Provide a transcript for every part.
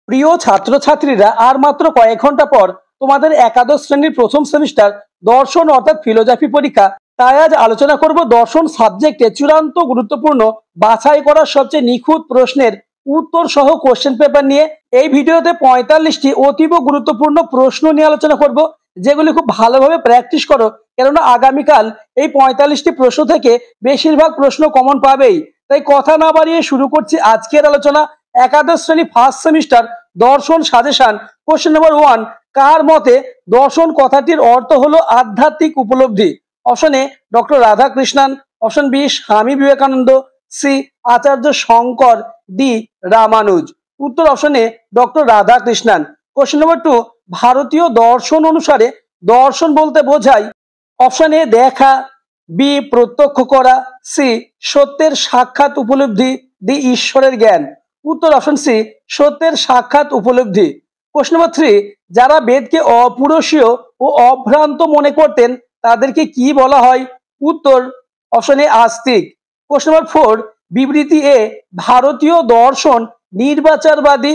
প্রিয় ছাত্রছাত্রীরা, আর মাত্র কয়েক ঘন্টা পর তোমাদের একাদশ শ্রেণীর প্রথম সেমিস্টার দর্শন অর্থাৎ ফিলোজফি পরীক্ষা। তাই আজ আলোচনা করব দর্শন সাবজেক্টে চূড়ান্ত গুরুত্বপূর্ণ বাছাই করা সবচেয়ে নিখুঁত প্রশ্নের উত্তর সহ কোশ্চেন পেপার নিয়ে। এই ভিডিওতে 45টি অতীব গুরুত্বপূর্ণ প্রশ্ন নিয়ে আলোচনা করব, যেগুলি খুব ভালোভাবে প্র্যাকটিস করো, কেননা আগামীকাল এই 45টি প্রশ্ন থেকে বেশিরভাগ প্রশ্ন কমন পাবেই। তাই কথা না বাড়িয়ে শুরু করছি আজকের আলোচনা। একাদশ শ্রেণী ফার্স্ট সেমিস্টার দর্শন সাজেশন। কোশ্চেন নাম্বার 1, কার মতে দর্শন কথাটির অর্থ হলো আধ্যাত্মিক উপলব্ধি? Option A doctor Radhakrishnan, option B Swami Vivekananda, C Acharya Shankar, D Ramanuja. উত্তর option A doctor Radhakrishnan. Question number 2, ভারতীয় দর্শন অনুসারে দর্শন বলতে বোঝায় অপশন এ দেখা, বি প্রত্যক্ষ করা, সি সত্যের সাক্ষাৎ উপলব্ধি, ডি ঈশ্বরের জ্ঞান। উত্তর অপশন সি সত্যের সাক্ষাৎ উপলব্ধি। কোশ্চেন নাম্বার 3, যারা বেদকে অপুরুষীয় ও অভ্রান্ত মনে করতেন তাদেরকে কি বলা হয়? উত্তর অপশন এ আস্তিক। কোশ্চেন নাম্বার 4, বিবৃতি এ ভারতীয় দর্শন নির্বাচারবাদী,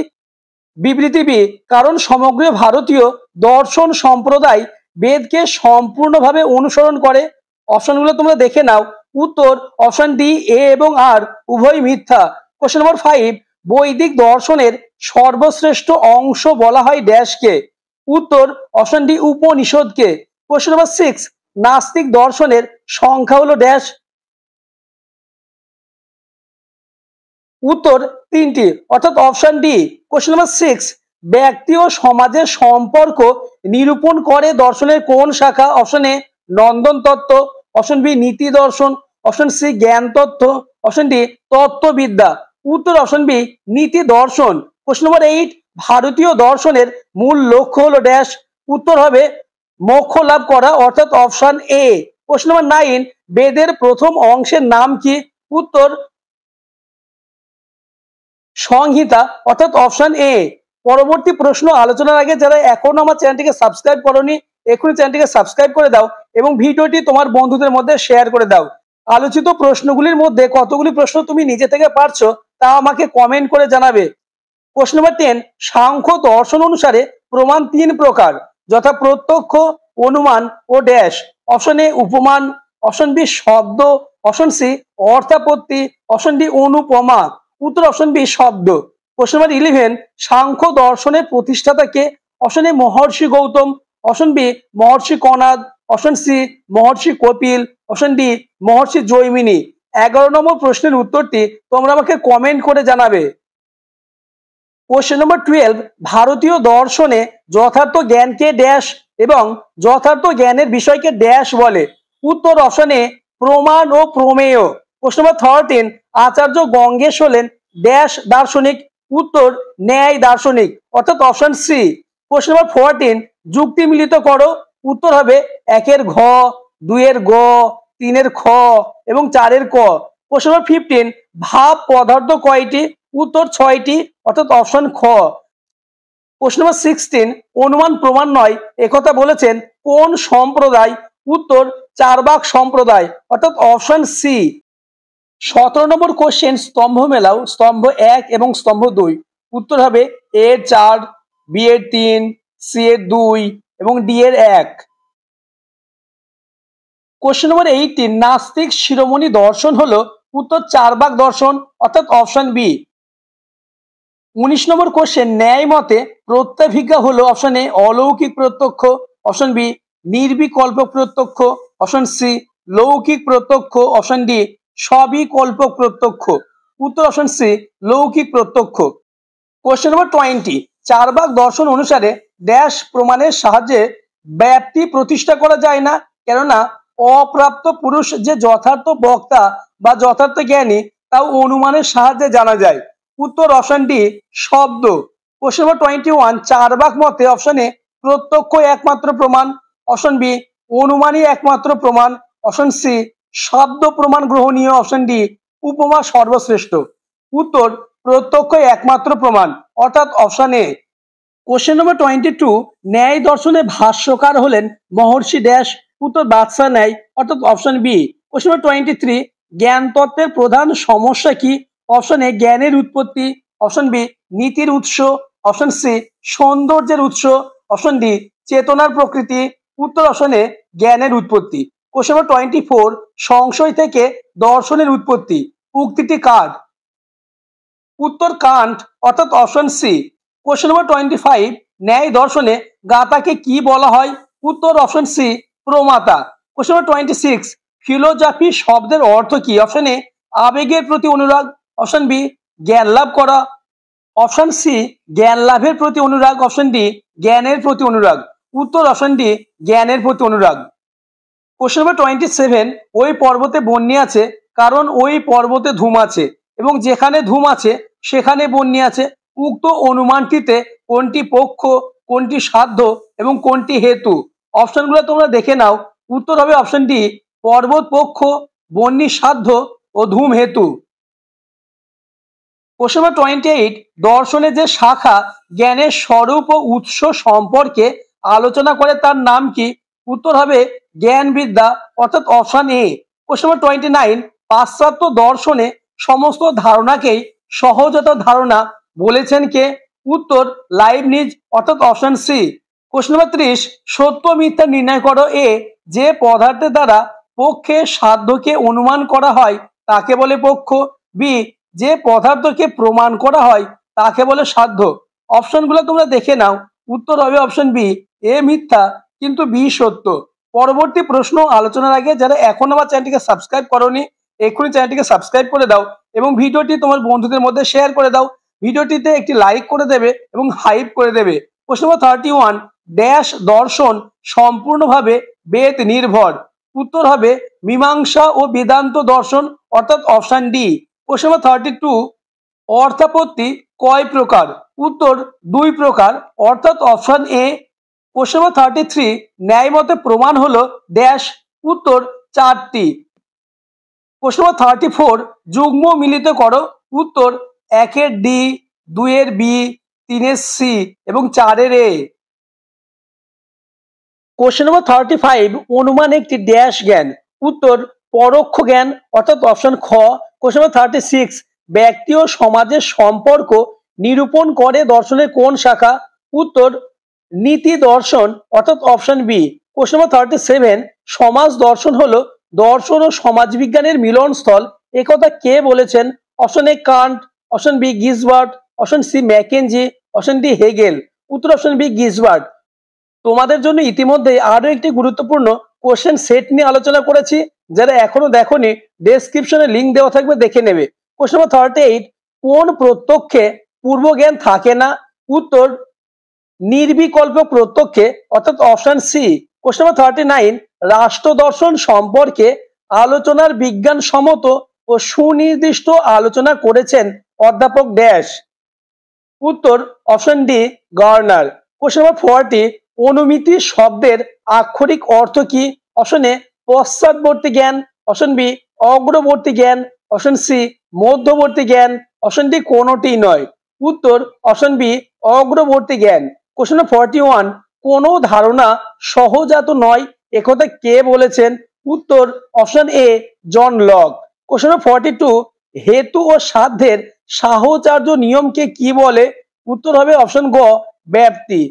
বিবৃতি বি কারণ সমগ্র ভারতীয় দর্শন সম্প্রদায় বেদকে সম্পূর্ণভাবে অনুসরণ করে। অপশনগুলো তোমরা দেখে নাও। উত্তর অপশন ডি, এ এবং আর উভয় মিথ্যা। কোশ্চেন নাম্বার 5, বৈদিক দর্শনের সর্বশ্রেষ্ঠ অংশ বলা হয় ড্যাশকে? উত্তর অপশন ডি, উপনিষদকে। কোশ্চেন নাম্বার 6, নাস্তিক দর্শনের সংখ্যা হলো ড্যাশ? উত্তর 3টি, অর্থাৎ অপশন ডি। কোশ্চেন নাম্বার 6, ব্যক্তি ও সমাজের সম্পর্ক নিরূপণ করে দর্শনের কোন শাখা? অপশন এ নন্দন তত্ত্ব, অপশন বি নীতি দর্শন, অপশন সি জ্ঞান তত্ত্ব, অপশন ডি তত্ত্ববিদ্যা। উত্তর অপশন বি নীতি দর্শন। কোশ্চেন নাম্বার 8, ভারতীয় দর্শনের মূল লক্ষ্য হলো ড্যাশ? উত্তর হবে মোক্ষ লাভ করা, অর্থাৎ অপশন এ। কোশ্চেন নাম্বার 9, বেদের প্রথম অংশের নাম কি? উত্তর সংহিতা, অর্থাৎ অপশন এ। পরবর্তী প্রশ্ন আলোচনার আগে যারা এখনো আমার চ্যানেলটিকে সাবস্ক্রাইব করোনি, এখনই চ্যানেলটিকে সাবস্ক্রাইব করে দাও এবং ভিডিওটি তোমার বন্ধুদের মধ্যে শেয়ার করে দাও। আলোচিত প্রশ্নগুলির মধ্যে কতগুলি প্রশ্ন তুমি নিজে থেকে পারছো তা আমাকে কমেন্ট করে জানাবে। কোশ্চেন নাম্বার 10, সাংখ্য দর্শন অনুসারে প্রমাণ 3 প্রকার, যথা প্রত্যক্ষ, অনুমান ও ড্যাশ। অপশন এ উপমান, অপশন বি শব্দ, অপশন সি অর্থাপত্তি, অপশন ডি অনুপমা। উত্তর অপশন বি শব্দ। কোশ্চেন নাম্বার 11, সাংখ্য দর্শনের প্রতিষ্ঠাতা কে? Option A Maharshi Gautam, option B Maharshi Kanad, option C Maharshi Kapil, option D Maharshi Jaimini. 11 নম্বর প্রশ্নের উত্তরটি তোমরা আমাকে কমেন্ট করে জানাবে। কোশ্চেন নাম্বার 12, ভারতীয় দর্শনে যথার্থ জ্ঞানকে ড্যাশ এবং যথার্থ জ্ঞানের বিষয়কে ড্যাশ বলে? উত্তর অপশন এ প্রমাণ ও প্রমেয়। কোশ্চেন নাম্বার 13, আচার্য গঙ্গেশ হলেন ড্যাশ দার্শনিক? উত্তর ন্যায় দার্শনিক, অর্থাৎ অপশন সি। কোশ্চেন নাম্বার 14, যুক্তি মিলিত করো। উত্তর হবে 1 ঘ, 2 গ, 3 খ এবং 4 ক। কোশ্চেন নাম্বার 15, ভাব পদার্থ কয়টি? উত্তর 6টি, অর্থাৎ অপশন খ। কোশ্চেন নাম্বার 16, অনুমান প্রমাণ নয় একথা বলেছেন কোন সম্প্রদায়? উত্তর চারবাক সম্প্রদায়, অর্থাৎ অপশন সি। 17 নম্বর কোশ্চেন, স্তম্ভ মেলাও, স্তম্ভ 1 এবং স্তম্ভ 2। উত্তর হবে এ 4, বি এর 3, সি এর 2 এবং ডি এর 1। কোশ্চেন নম্বর 18, নাস্তিক শিরোমণি দর্শন হলো? উত্তর চারবাক দর্শন, অর্থাৎ অপশন বি। 19 নম্বর কোশ্চেন, ন্যায় মতে প্রত্যভিজ্ঞা হলো? অপশন এ অলৌকিক প্রত্যক্ষ, অপশন বি নির্বিকল্প প্রত্যক্ষ, অপশন সি লৌকিক প্রত্যক্ষ, অপশন ডি সবিকল্প প্রত্যক্ষ। উত্তর অপশন সি লৌকিক প্রত্যক্ষ। কোশ্চেন নম্বর 20, চারবাক দর্শন অনুসারে ড্যাশ প্রমাণের সাহায্যে ব্যাপ্তি প্রতিষ্ঠা করা যায় না, কেননা অপ্রাপ্ত পুরুষ যে যথার্থ বক্তা বা যথার্থ জ্ঞানী তাও অনুমানের সাহায্যে জানা যায়। উত্তর অপশন ডি শব্দ। কোশ্চেন নম্বর 21, চারবাক মতে অপশন এ প্রত্যক্ষ একমাত্র প্রমাণ, অপশন বি অনুমানই একমাত্র প্রমাণ, অপশন সি শব্দ প্রমাণ গ্রহণীয়, অপশন ডি উপমা সর্বশ্রেষ্ঠ। উত্তর প্রত্যক্ষ একমাত্র প্রমাণ, অর্থাৎ অপশন এ। কোশ্চেন নম্বর 22, ন্যায় দর্শনে ভাষ্যকার হলেন মহর্ষি ড্যাশ? উত্তর বাদশা ন্যায়, অর্থাৎ অপশন বি। কোশ্চেন নম্বর 23, জ্ঞান তত্ত্বের প্রধান সমস্যা কি? অপশন এ জ্ঞানের উৎপত্তি, অপশন বি নীতির উৎস, অপশন সি সৌন্দর্যের উৎস, অপশন ডি চেতনার প্রকৃতি, উত্তর অপশন এ জ্ঞানের উৎপত্তি। কোশ্চেন নম্বর 24 সংশয় থেকে দর্শনের উৎপত্তি উক্তিটি কার? উত্তর কান্ট অর্থাৎ অপশন সি। কোশ্চেন নম্বর 25 ন্যায় দর্শনে গাতাকে কি বলা হয়? উত্তর অপশন সি প্রমাতা। কোশ্চেন নম্বর 26 ফিলোজফি শব্দের অর্থ কি? অপশন এ আবেগের প্রতি অনুরাগ, অপশন বি জ্ঞান লাভ করা, অপশন সি জ্ঞান লাভের প্রতি অনুরাগ, অপশন ডি জ্ঞানের প্রতি অনুরাগ, উত্তর অপশন ডি জ্ঞানের প্রতি অনুরাগ। কোশ্চেন নম্বর 27 ওই পর্বতে বন্যী আছে কারণ ওই পর্বতে ধূম আছে এবং যেখানে ধূম আছে সেখানে বন্যী আছে। উক্ত অনুমানটিতে কোনটি পক্ষ, কোনটি সাধ্য এবং কোনটি হেতু? অপশনগুলো তোমরা দেখে নাও। উত্তর হবে অপশন ডি পর্বত পক্ষ, বন্যী সাধ্য ও ধূম হেতু। কোশ্চেন নম্বর 28 দর্শনের যে শাখা জ্ঞানের স্বরূপ ও উৎস সম্পর্কে আলোচনা করে তার নাম কি? উত্তর হবে জ্ঞান বিদ্যা অর্থাৎ অপশন এ। কোশ্চেন নম্বর 29 পাশ্চাত্য দর্শনে সমস্ত ধারণাকেই সহজাত ধারণা বলেছেন কে? উত্তর লাইবনিজ অর্থাৎ অপশন সি। কোশ্চেন নম্বর 30 সত্য মিথ্যা নির্ণয় করো এ যে পদার্থের দ্বারা পক্ষে সাধ্যকে অনুমান করা হয় তাকে বলে পক্ষ, বি যে পদার্থকে প্রমাণ করা হয় তাকে বলে সাধ্য। অপশনগুলো তোমরা দেখে নাও। উত্তর হবে অপশন বি এ মিথ্যা কিন্তু বি সত্য। পরবর্তী প্রশ্ন আলোচনার আগে যারা এখন আমার চ্যানেলটিকে সাবস্ক্রাইব করোনি এক্ষুনি চ্যানেলটিকে সাবস্ক্রাইব করে দাও এবং ভিডিওটি তোমার বন্ধুদের মধ্যে শেয়ার করে দাও। ভিডিওটিতে একটি লাইক করে দেবে এবং হাইপ করে দেবে। প্রশ্ন নম্বর 31 ড্যাশ দর্শন সম্পূর্ণভাবে বেদ নির্ভর। উত্তর হবে মীমাংসা ও বেদান্ত দর্শন অর্থাৎ অপশন ডি। কোশ্চেন নম্বর 32 অর্থাপত্তি কয় প্রকার? উত্তর 2 প্রকার অর্থাৎ অপশন এ। কোশ্চেন নম্বর 33 ন্যায় মতে প্রমাণ হলো ড্যাশ। উত্তর 4টি। কোশ্চেন নম্বর 34 যুগ্ম মিলিত করো। উত্তর 1 এর ডি, 2 এর বি, 3 এর সি এবং 4 এর এ। কোশ্চেন নম্বর 35 অনুমান একটি ড্যাশ জ্ঞান। উত্তর পরোক্ষ জ্ঞান অর্থাৎ অপশন খ। কোশ্চেন নম্বর 36 ব্যক্তি ও সমাজের সম্পর্ক নিরূপণ করে দর্শনের কোন শাখা? উত্তর নীতি দর্শন অর্থাৎ অপশন বি। কোশ্চেন নম্বর 37 সমাজ দর্শন হলো দর্শন ও সমাজবিজ্ঞানের মিলনস্থল একথা কে বলেছেন? Option A Kant, option B Gisbert, option C Mackenzie, option D Hegel, উত্তর অপশন বি গিজবার্ট। তোমাদের জন্য ইতিমধ্যে আরো একটি গুরুত্বপূর্ণ কোশ্চেন সেট নিয়ে আলোচনা করেছি, যারা এখনো দেখোনি ডেসক্রিপশনে লিংক দেওয়া থাকবে দেখে নেবে। কোশ্চেন নম্বর 38 কোন প্রত্যক্ষে পূর্ব জ্ঞান থাকে না? উত্তর নির্বিকল্প প্রত্যক্ষে অর্থাৎ অপশন সি। কোশ্চেন নম্বর 39 রাষ্ট্র দর্শন সম্পর্কে আলোচনার বিজ্ঞানসম্মত ও সুনির্দিষ্ট আলোচনা করেছেন অধ্যাপক ড্যাশ। উত্তর option D Garner. Question number 40 অনুমিতি শব্দের আক্ষরিক অর্থ কি? অপশন এ পশ্চাৎবর্তী জ্ঞান, অপশন বি অগ্রবর্তী জ্ঞান, অপশন সি মধ্যবর্তী জ্ঞান, অপশন ডি কোনোটি নয়, উত্তর অপশন বি অগ্রবর্তী জ্ঞান। কোশ্চেন নম্বর 41 কোনো ধারণা সহজাত নয় একথা কে বলেছেন? উত্তর option A John Locke. Question number 42 হেতু ও সাধ্যের সাহচর্য নিয়মকে কি বলে? উত্তর হবে অপশন গ ব্যাপ্তি।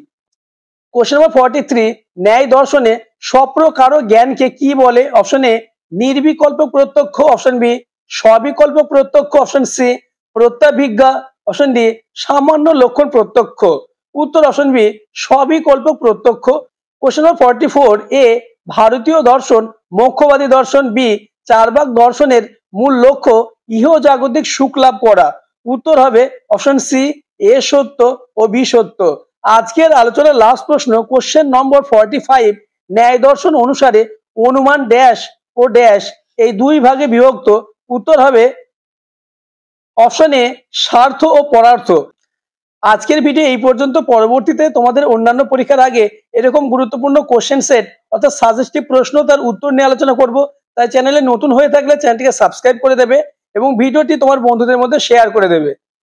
কোশ্চেন নম্বর 43 ন্যায় দর্শনে স্বপ্রকার জ্ঞানকে কি বলে? অপশন এ নির্বিকল্প প্রত্যক্ষ, অপশন বি স্ববিকল্প প্রত্যক্ষ, অপশন সি প্রত্যাভিজ্ঞা, অপশন ডি সামান্য লক্ষণ প্রত্যক্ষ, উত্তর অপশন বি স্ববিকল্প প্রত্যক্ষ। কোশ্চেন নম্বর 44 এ ভারতীয় দর্শন মোক্ষবাদী দর্শন, বি চার্বাক দর্শনের মূল লক্ষ্য ইহজাগতিক সুখ লাভ করা, উত্তর হবে অপশন সি এ সত্য ও বি সত্য। আজকের আলোচনার লাস্ট প্রশ্ন কোশ্চেন নম্বর 45 ন্যায় দর্শন অনুসারে অনুমান ড্যাশ ও ড্যাশ এই দুই ভাগে বিভক্ত, উত্তর হবে অপশন এ স্বার্থ ও পরার্থ। আজকের ভিডিও এই পর্যন্ত। পরবর্তীতে তোমাদের অন্যান্য পরীক্ষার আগে এরকম গুরুত্বপূর্ণ কোশ্চেন সেট অর্থাৎ সাজেস্টিভ প্রশ্ন তার উত্তর নিয়ে আলোচনা করব। তাই চ্যানেলে নতুন হয়ে থাকলে চ্যানেলটিকে সাবস্ক্রাইব করে দেবে এবং ভিডিওটি তোমার বন্ধুদের মধ্যে শেয়ার করে দেবে।